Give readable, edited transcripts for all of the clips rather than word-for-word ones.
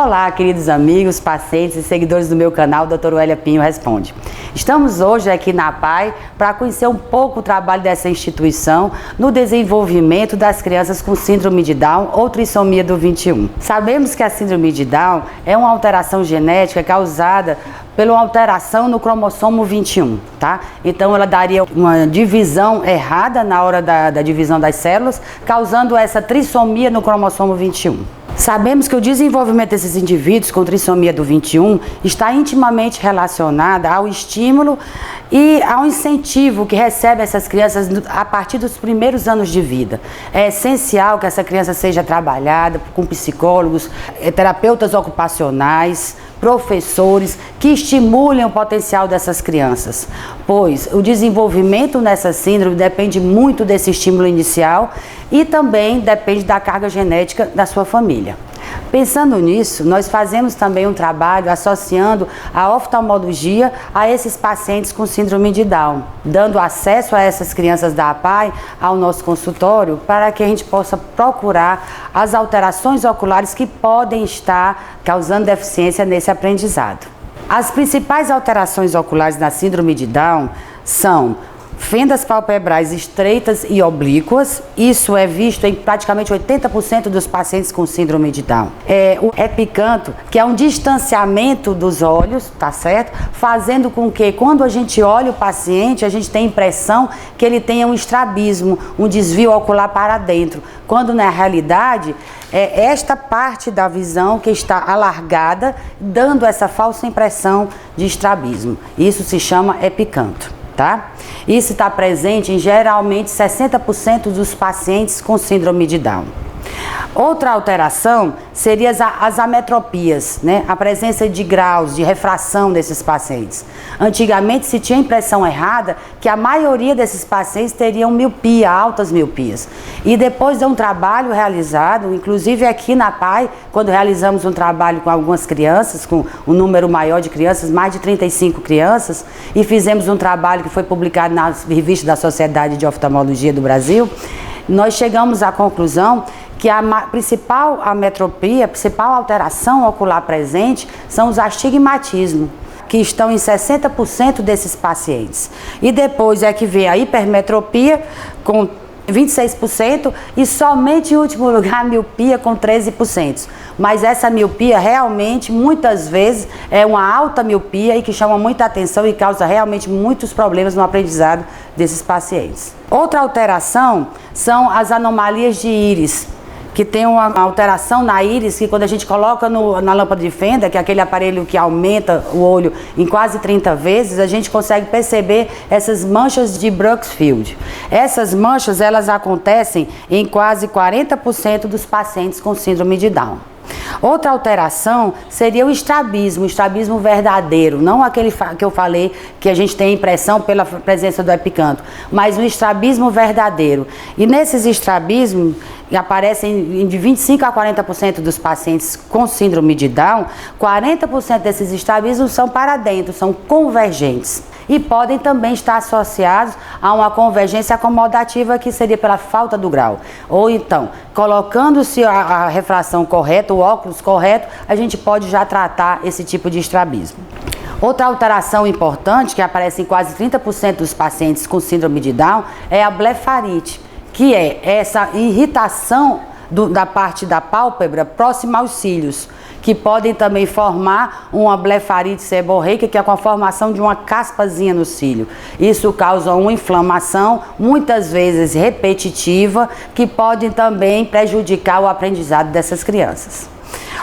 Olá, queridos amigos, pacientes e seguidores do meu canal, Dr. Wélia Pinho Responde. Estamos hoje aqui na APAI para conhecer um pouco o trabalho dessa instituição no desenvolvimento das crianças com síndrome de Down ou trissomia do 21. Sabemos que a síndrome de Down é uma alteração genética causada pela alteração no cromossomo 21, tá? Então ela daria uma divisão errada na hora da divisão das células, causando essa trissomia no cromossomo 21. Sabemos que o desenvolvimento desses indivíduos com trissomia do 21 está intimamente relacionado ao estímulo e ao incentivo que recebe essas crianças a partir dos primeiros anos de vida. É essencial que essa criança seja trabalhada com psicólogos, terapeutas ocupacionais, professores que estimulem o potencial dessas crianças, pois o desenvolvimento nessa síndrome depende muito desse estímulo inicial e também depende da carga genética da sua família. Pensando nisso, nós fazemos também um trabalho associando a oftalmologia a esses pacientes com síndrome de Down, dando acesso a essas crianças da APAI ao nosso consultório para que a gente possa procurar as alterações oculares que podem estar causando deficiência nesse aprendizado. As principais alterações oculares na síndrome de Down são fendas palpebrais estreitas e oblíquas, isso é visto em praticamente 80% dos pacientes com síndrome de Down. O epicanto, que é um distanciamento dos olhos, tá certo? Fazendo com que quando a gente olha o paciente, a gente tem a impressão que ele tenha um estrabismo, um desvio ocular para dentro, quando na realidade é esta parte da visão que está alargada, dando essa falsa impressão de estrabismo. Isso se chama epicanto. Tá? Isso está presente em geralmente 60% dos pacientes com síndrome de Down. Outra alteração seria as ametropias, né? A presença de graus de refração desses pacientes. Antigamente se tinha a impressão errada que a maioria desses pacientes teriam miopia, altas miopias. E depois de um trabalho realizado, inclusive aqui na APAI, quando realizamos um trabalho com algumas crianças, com um número maior de crianças, mais de 35 crianças, e fizemos um trabalho que foi publicado na revista da Sociedade de Oftalmologia do Brasil, nós chegamos à conclusão que a principal ametropia, a principal alteração ocular presente são os astigmatismos, que estão em 60% desses pacientes. E depois é que vem a hipermetropia, com 26%, e somente em último lugar a miopia com 13%. Mas essa miopia realmente, muitas vezes, é uma alta miopia e que chama muita atenção e causa realmente muitos problemas no aprendizado desses pacientes. Outra alteração são as anomalias de íris, que tem uma alteração na íris, que quando a gente coloca na lâmpada de fenda, que é aquele aparelho que aumenta o olho em quase 30 vezes, a gente consegue perceber essas manchas de Bruxfield. Essas manchas, elas acontecem em quase 40% dos pacientes com síndrome de Down. Outra alteração seria o estrabismo verdadeiro, não aquele que eu falei que a gente tem a impressão pela presença do epicanto, mas o estrabismo verdadeiro. E nesses estrabismos aparecem de 25 a 40% dos pacientes com síndrome de Down, 40% desses estrabismos são para dentro, são convergentes. E podem também estar associados a uma convergência acomodativa, que seria pela falta do grau. Ou então, colocando-se a refração correta, o óculos correto, a gente pode já tratar esse tipo de estrabismo. Outra alteração importante, que aparece em quase 30% dos pacientes com síndrome de Down, é a blefarite, que é essa irritação da parte da pálpebra próxima aos cílios, que podem também formar uma blefarite seborreica, que é com a formação de uma caspazinha no cílio. Isso causa uma inflamação, muitas vezes repetitiva, que pode também prejudicar o aprendizado dessas crianças.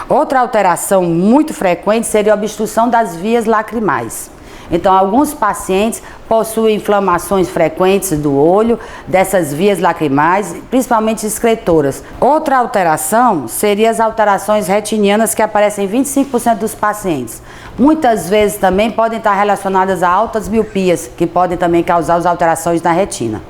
Outra alteração muito frequente seria a obstrução das vias lacrimais. Então, alguns pacientes possuem inflamações frequentes do olho, dessas vias lacrimais, principalmente excretoras. Outra alteração seria as alterações retinianas, que aparecem em 25% dos pacientes. Muitas vezes também podem estar relacionadas a altas miopias, que podem também causar as alterações na retina.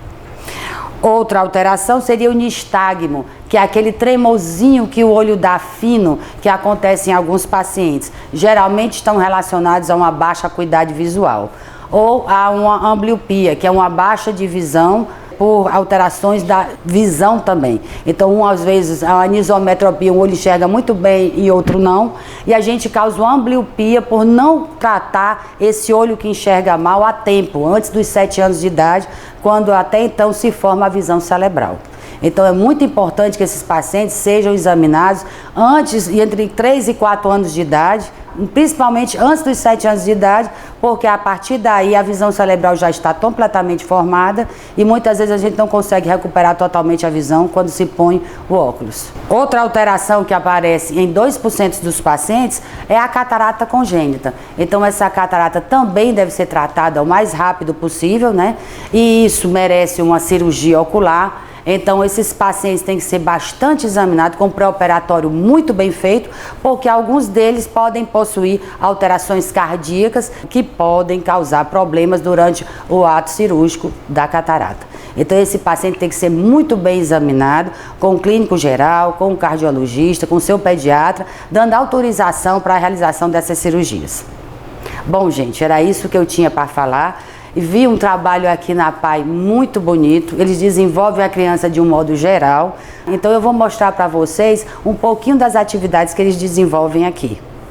Outra alteração seria o nistagmo, que é aquele tremorzinho que o olho dá fino, que acontece em alguns pacientes. Geralmente estão relacionados a uma baixa acuidade visual. Ou a uma ambliopia, que é uma baixa de visão por alterações da visão também. Então, às vezes, a anisometropia, um olho enxerga muito bem e outro não, e a gente causa uma ambliopia por não tratar esse olho que enxerga mal a tempo, antes dos 7 anos de idade, quando até então se forma a visão cerebral. Então é muito importante que esses pacientes sejam examinados antes, entre 3 e 4 anos de idade, principalmente antes dos 7 anos de idade, porque a partir daí a visão cerebral já está completamente formada e muitas vezes a gente não consegue recuperar totalmente a visão quando se põe o óculos. Outra alteração que aparece em 2% dos pacientes é a catarata congênita. Então essa catarata também deve ser tratada o mais rápido possível, né? E isso merece uma cirurgia ocular. Então esses pacientes têm que ser bastante examinados com um pré-operatório muito bem feito, porque alguns deles podem possuir alterações cardíacas que podem causar problemas durante o ato cirúrgico da catarata. Então esse paciente tem que ser muito bem examinado com o clínico geral, com o cardiologista, com o seu pediatra, dando autorização para a realização dessas cirurgias. Bom, gente, era isso que eu tinha para falar. Vi um trabalho aqui na PAI muito bonito, eles desenvolvem a criança de um modo geral, então eu vou mostrar para vocês um pouquinho das atividades que eles desenvolvem aqui.